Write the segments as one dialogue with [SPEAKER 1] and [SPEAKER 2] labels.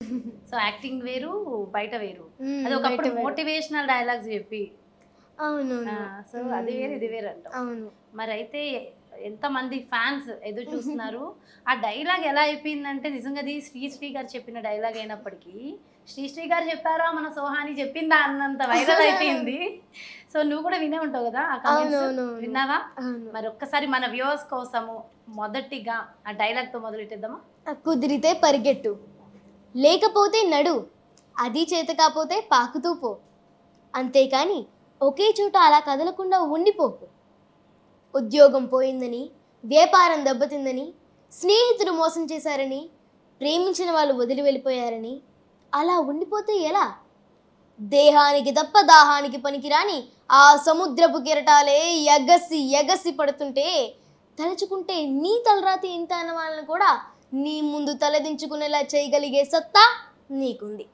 [SPEAKER 1] So acting వేరు, బయట వేరు.
[SPEAKER 2] హ్మ్.
[SPEAKER 1] అది ఒకప్పుడు
[SPEAKER 2] బయట వేరు.
[SPEAKER 1] మోటివేషనల్ డైలాగ్స్ చెప్పి
[SPEAKER 2] అవునవును.
[SPEAKER 1] సో అది వేరు, ఇది వేరు అంటావు.
[SPEAKER 2] అవును.
[SPEAKER 1] మరైతే ఎంతమంది ఫ్యాన్స్ ఎదురు చూస్తున్నారు. ఆ డైలాగ్ ఎలా అయిపోయిందంటే నిజంగా అది శ్రీశ్రీ గారు చెప్పిన డైలాగ్ అయినప్పటికీ, శ్రీశ్రీ గారు చెప్పారా మన సోహాని చెప్పిందా అన్నంత వైరల్ అయిపోయింది. సో నువ్వు కూడా వినే ఉంటావు కదా ఆ కామెంట్స్,
[SPEAKER 2] అవునవునవును.
[SPEAKER 1] విన్నావా?
[SPEAKER 2] అవును.
[SPEAKER 1] మరి ఒక్కసారి మన వ్యూవర్స్ కోసము మొదటిగా ఆ డైలాగ్తో మొదలెట్టేద్దామా?
[SPEAKER 2] కుదిరితే పరిగెట్టు, లేకపోతే నడు, అది చేత కాపోతే పాకుతూ పో, అంతేకాని ఒకే చోట అలా కదలకుండా ఉండిపోకు. ఉద్యోగం పోయిందని, వ్యాపారం దెబ్బతిందని, స్నేహితులు మోసం చేశారని, ప్రేమించిన వాళ్ళు వదిలి వెళ్ళిపోయారని అలా ఉండిపోతే ఎలా? దేహానికి తప్ప దాహానికి పనికిరాని ఆ సముద్రపు కెరటాలే ఎగసి ఎగసి పడుతుంటే తలుచుకుంటే నీ తలరాతి ఇంత అన్న వాళ్ళని కూడా నీ ముందు తలదించుకునేలా చేయగలిగే సత్తా నీకుంది.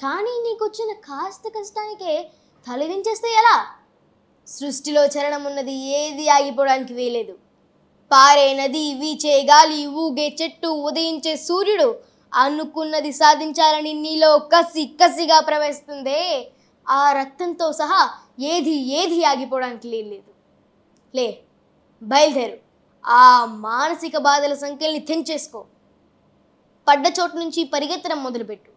[SPEAKER 2] కానీ నీకొచ్చిన కాస్త కష్టానికే తలదించేస్తే ఎలా? సృష్టిలో చలనం ఉన్నది ఏది ఆగిపోవడానికి వీలేదు. పారే నది, వీచే గాలి, ఊగే చెట్టు, ఉదయించే సూర్యుడు అనుకున్నది సాధించాలని నీలో కసి కసిగా ప్రవేశిస్తుందే, ఆ రక్తంతో సహా ఏది ఏది ఆగిపోవడానికి లేదు. లే, బయలుదేరు. ఆ మానసిక బాధల సంఖ్యల్ని తెంచేసుకో. పడ్డ చోటు నుంచి పరిగెత్తడం మొదలుపెట్టు.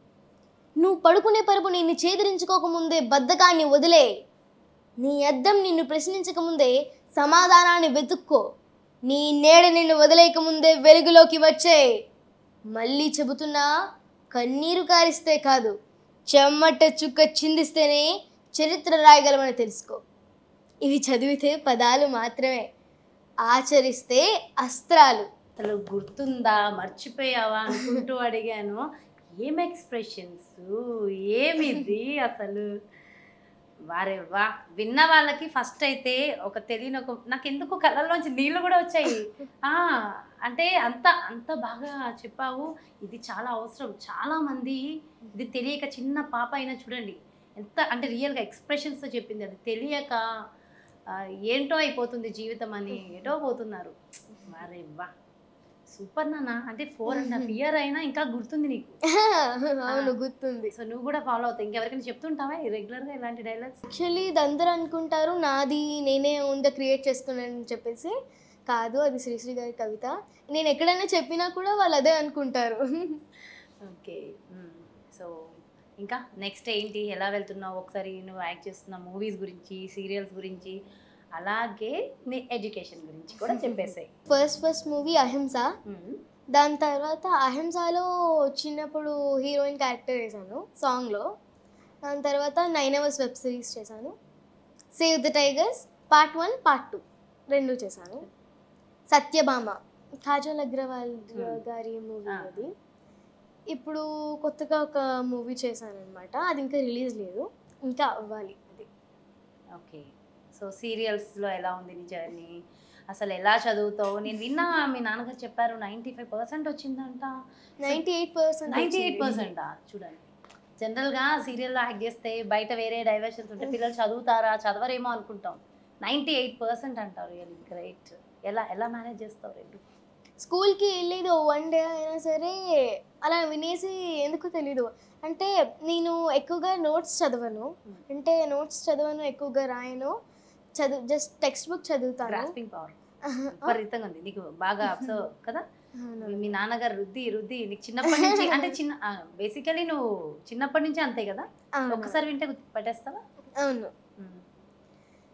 [SPEAKER 2] నువ్వు పడుకునే పరుపు నిన్ను చేదరించుకోకముందే బద్ధకాన్ని వదిలే. నీ అద్దం నిన్ను ప్రశ్నించకముందే సమాధానాన్ని వెతుక్కో. నీ నీడ నిన్ను వదిలేయకముందే వెలుగులోకి వచ్చే. మళ్ళీ చెబుతున్నా, కన్నీరు కారిస్తే కాదు, చెమ్మట చుక్క చిందిస్తేనే చరిత్ర రాయగలమని తెలుసుకో. ఇవి చదివితే పదాలు మాత్రమే, ఆచరిస్తే అస్త్రాలు.
[SPEAKER 1] అసలు గుర్తుందా, మర్చిపోయావా అనుకుంటూ అడిగాను. ఏం ఎక్స్ప్రెషన్స్, ఏమిది అసలు. వారే వా, విన్న వాళ్ళకి ఫస్ట్ అయితే ఒక తెలియని ఒక నాకు ఎందుకు కళ్ళల్లోంచి నీళ్ళు కూడా వచ్చాయి. అంటే అంత అంత బాగా చెప్పావు. ఇది చాలా అవసరం. చాలామంది ఇది తెలియక, చిన్న పాప అయినా చూడండి ఎంత అంటే రియల్గా ఎక్స్ప్రెషన్స్తో చెప్పింది. అది తెలియక ఏంటో అయిపోతుంది జీవితం అని ఏటో పోతున్నారు. వారే వా, సూపర్ నాన్న. అంటే 4.5 years అయినా ఇంకా గుర్తుంది నీకు.
[SPEAKER 2] అవును, గుర్తుంది.
[SPEAKER 1] సో నువ్వు కూడా ఫాలో అవుతావు. ఇంకెవరికైనా చెప్తుంటావా రెగ్యులర్గా ఇలాంటి డైలాగ్స్?
[SPEAKER 2] యాక్చువల్లీ ఇది అందరూ అనుకుంటారు నాది నేనే ఓన్గా క్రియేట్ చేసుకున్నానని చెప్పేసి. కాదు, అది శ్రీశ్రీ గారి కవిత. నేను ఎక్కడైనా చెప్పినా కూడా వాళ్ళు అదే అనుకుంటారు.
[SPEAKER 1] ఓకే. సో ఇంకా నెక్స్ట్ ఏంటి, ఎలా వెళ్తున్నావు? ఒకసారి నువ్వు యాక్ట్ చేస్తున్న మూవీస్ గురించి, సీరియల్స్ గురించి, అలాగే నీ ఎడ్యుకేషన్ గురించి కూడా చెప్పేసాయి.
[SPEAKER 2] ఫస్ట్ మూవీ అహింస. దాని తర్వాత అహింసలో చిన్నప్పుడు హీరోయిన్ క్యారెక్టర్ చేశాను సాంగ్లో. దాని తర్వాత 9 hours వెబ్ సిరీస్ చేశాను. Save the tigers part 1, part 2 రెండు చేశాను. సత్యభామ కాజల్ అగ్రవాల్ గారి మూవీ అది. ఇప్పుడు కొత్తగా ఒక మూవీ చేశాను అనమాట. అది ఇంకా రిలీజ్ లేదు, ఇంకా అవ్వాలి అది.
[SPEAKER 1] ఓకే. సో సీరియల్స్లో ఎలా ఉంది నీ జర్నీ? అసలు ఎలా చదువుతావు? నేను విన్నా మీ నాన్నగారు చెప్పారు 95% వచ్చిందంట.
[SPEAKER 2] 98%.
[SPEAKER 1] 98%? చూడండి, జనరల్గా సీరియల్లో యాక్ట్ చేస్తే బయట వేరే డైవర్షన్స్ ఉంటే పిల్లలు చదువుతారా చదవరేమో అనుకుంటాం. 98% అంటారు. Really great. ఎలా ఎలా మేనేజ్ చేస్తావు రెండు?
[SPEAKER 2] స్కూల్కి వెళ్ళేది 1 day అయినా సరే అలా వినేసి ఎందుకు తెలీదు. అంటే నేను ఎక్కువగా నోట్స్ చదవను, ఎక్కువగా రాయను. జస్ట్ టెక్స్ట్ బుక్ చదువుతాను.
[SPEAKER 1] గ్రాస్పింగ్ పవర్ విపరీతంగా ఉంది నీకు, బాగా అబ్జర్వ్ కదా. మీ నాన్నగారు రుద్ది రుద్ది నీకు చిన్నప్పటి నుంచి అంటే బేసికలీ నువ్వు చిన్నప్పటి నుంచి అంతే కదా, ఒక్కసారి వింటే పట్టేస్తావా?
[SPEAKER 2] అవును.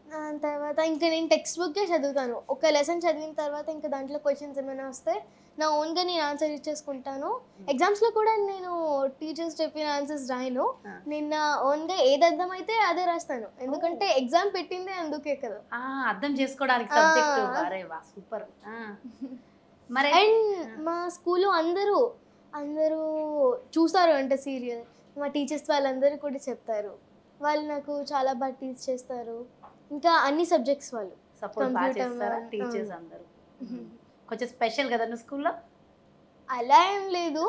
[SPEAKER 2] దాని తర్వాత ఇంకా నేను టెక్స్ట్ బుక్కే చదువుతాను. ఒక లెసన్ చదివిన తర్వాత ఇంకా దాంట్లో క్వశ్చన్స్ ఏమైనా వస్తే నా ఓన్గా నేను ఆన్సర్ ఇచ్చేసుకుంటాను. ఎగ్జామ్స్లో కూడా నేను టీచర్స్ చెప్పిన ఆన్సర్స్ రాయను. నేను నా ఓన్గా ఏది అర్థమైతే అదే రాస్తాను. ఎందుకంటే ఎగ్జామ్ పెట్టిందే అందుకే కదా,
[SPEAKER 1] అర్థం చేసుకోవడానికి సబ్జెక్ట్. అరే వా, సూపర్. మరి
[SPEAKER 2] అండ్ మా స్కూల్లో అందరూ చూస్తారు అంటే సీరియల్. మా టీచర్స్ వాళ్ళందరూ కూడా చెప్తారు. వాళ్ళు నాకు చాలా బాగా టీచ్ చేస్తారు. ఇంకా అన్ని సబ్జెక్ట్స్ వాళ్ళు
[SPEAKER 1] సపోర్ట్ బాగా చేస్తారా టీచర్స్ అందరూ? కొంచెం స్పెషల్ కదా నువ్వు స్కూల్లో?
[SPEAKER 2] అలా ఏం లేదు,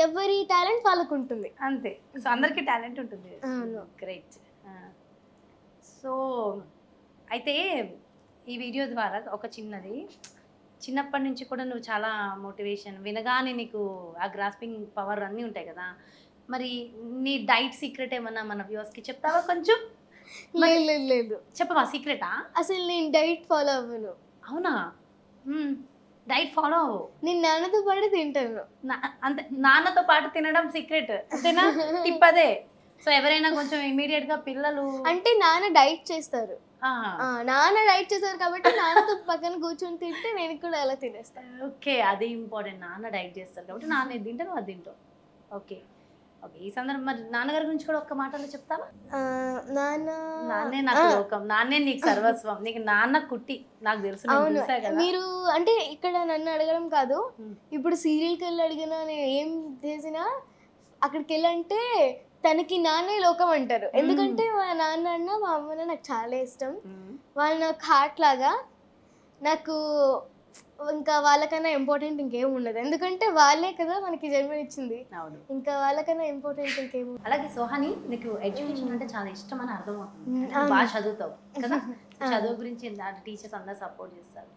[SPEAKER 2] ఎవరి టాలెంట్ వాళ్ళకు ఉంటుంది
[SPEAKER 1] అంతే. సో అందరికీ టాలెంట్ ఉంటుంది. గ్రేట్. సో అయితే ఈ వీడియో ద్వారా ఒక చిన్నది, చిన్నప్పటి నుంచి కూడా నువ్వు చాలా మోటివేషన్ వినగానే నీకు ఆ గ్రాస్పింగ్ పవర్ అన్నీ ఉంటాయి కదా. మరి నీ డైట్ సీక్రెట్ ఏమన్నా మన వ్యూవర్స్కి చెప్తావా కొంచెం?
[SPEAKER 2] లేదు లేదు లేదు,
[SPEAKER 1] చెప్పవా సీక్రెటా?
[SPEAKER 2] అసలు నేను డైట్ ఫాలో అవ్వను.
[SPEAKER 1] అవునా? డైట్ ఫాలో అవ్వు.
[SPEAKER 2] నేను నాన్నతో పాటు తింటాను.
[SPEAKER 1] అంతే, నాన్నతో పాటు తినడం సీక్రెట్ అంతేనా? తిప్పదే. సో ఎవరైనా కొంచెం ఇమీడియట్ గా పిల్లలు
[SPEAKER 2] అంటే నాన్న డైట్ చేస్తారు, నాన్న డైట్ చేస్తారు కాబట్టి నాన్నతో పక్కన కూర్చొని తింటే నేను కూడా అలా తినేస్తాను.
[SPEAKER 1] ఓకే, అది ఇంపార్టెంట్. నాన్న డైట్ చేస్తారు కాబట్టి నాన్న ఇది తింటే నువ్వు అది తింటావు. Okay okay. ఈ సందర్భం మరి నాన్నగారి గురించి కూడా ఒక్క మాటలో చెప్తావా? నాన్నే నాకు లోకం, నాన్నే నీకు సర్వస్వం, నీకు నాన్న కుట్టి నాకు తెలుసు.
[SPEAKER 2] అవును, మీరు అంటే ఇక్కడ నన్ను అడగడం కాదు, ఇప్పుడు సీరియల్కి వెళ్ళి అడిగినా నేను ఏం చేసినా అక్కడికి వెళ్ళంటే తనకి నాన్నే లోకం అంటారు. ఎందుకంటే మా నాన్న అన్న మా అమ్మన నాకు చాలా ఇష్టం. వాళ్ళు నాకు హార్ట్ లాగా. నాకు ఇంకా వాళ్ళకన్నా ఇంపార్టెంట్ ఇంకేం ఉండదు, ఎందుకంటే వాళ్ళే కదా మనకి జన్మనిచ్చింది. ఇంకా వాళ్ళకన్నా ఇంపార్టెంట్ ఇంకేం.
[SPEAKER 1] అలాగే సోహాని, నీకు ఎడ్యుకేషన్ అంటే చాలా ఇష్టం అని అర్థమవుతుంది. బాగా చదువుతావు కదా, చదువు గురించి టీచర్స్ అందరు సపోర్ట్ చేస్తారు.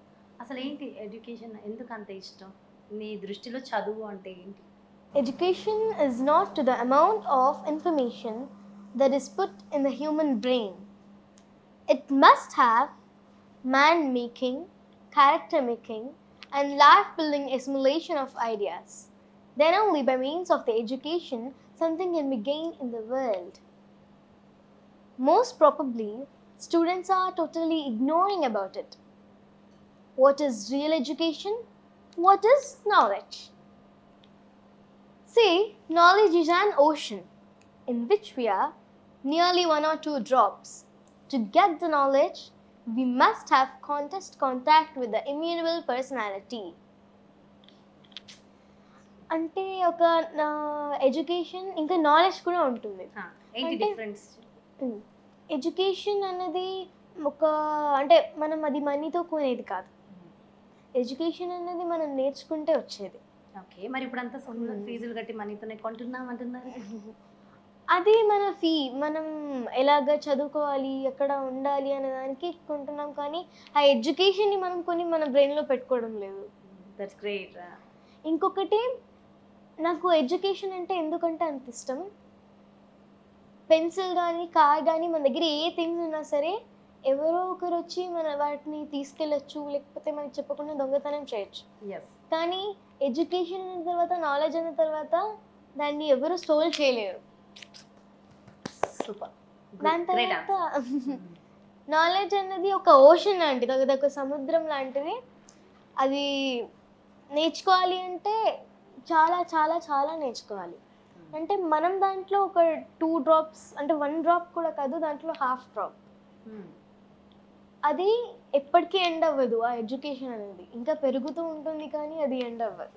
[SPEAKER 1] అసలు ఏంటి ఎడ్యుకేషన్, ఎందుకు అంత ఇష్టం? నీ దృష్టిలో చదువు అంటే ఏంటి?
[SPEAKER 2] Education is not to the amount of information that is put in the human brain. It must have man-making, character-making, and life-building assimilation of ideas. Then only by means of the education, something can be gained in the world. Most probably, students are totally ignoring about it. What is real education? What is knowledge? See, knowledge is an ocean in which we are nearly 1 or 2 drops. To get the knowledge, we must have contact with the immutable personality. అంటే ఒక education ఇంకా knowledge కూడా ఉంటుంది.
[SPEAKER 1] ఏంటి difference?
[SPEAKER 2] Education అన్నది ఒక అంటే మనం అది మనీతో కొనేది కాదు. ఎడ్యుకేషన్ అన్నది మనం నేర్చుకుంటే వచ్చేది.
[SPEAKER 1] ఓకే, మరి ఇప్పుడు అంతా ఫీజులు కట్టి మనీతోనే కొంటున్నాం అంటున్నారు.
[SPEAKER 2] అది మన ఫీ, మనం ఎలాగ చదువుకోవాలి, ఎక్కడ ఉండాలి అనే దానికి కొంటున్నాం, కానీ ఆ ఎడ్యుకేషన్ని మనం కొని మన బ్రెయిన్లో పెట్టుకోవడం లేదు.
[SPEAKER 1] That's great.
[SPEAKER 2] ఇంకొకటి, నాకు ఎడ్యుకేషన్ అంటే ఎందుకంటే అంత ఇష్టం, పెన్సిల్ కానీ కార్ కానీ మన దగ్గర ఏ థింగ్స్ ఉన్నా సరే ఎవరో ఒకరు వచ్చి మన వాటిని తీసుకెళ్ళచ్చు, లేకపోతే మనకి చెప్పకుండా దొంగతనం చేయొచ్చు. కానీ ఎడ్యుకేషన్ అయిన తర్వాత, నాలెడ్జ్ అయిన తర్వాత దాన్ని ఎవరు స్టోల్ చేయలేరు. దాని తర్వాత నాలెడ్జ్ అన్నది ఒక ఓషన్ లాంటిది, ఒక సముద్రం లాంటిది. అది నేర్చుకోవాలి అంటే చాలా చాలా చాలా నేర్చుకోవాలి. అంటే మనం దాంట్లో ఒక 2 drops అంటే 1 drop కూడా కాదు, దాంట్లో ½ drop. అది ఎప్పటికీ ఎండ్ అవ్వదు. ఆ ఎడ్యుకేషన్ అనేది ఇంకా పెరుగుతూ ఉంటుంది, కానీ అది ఎండ్ అవ్వదు.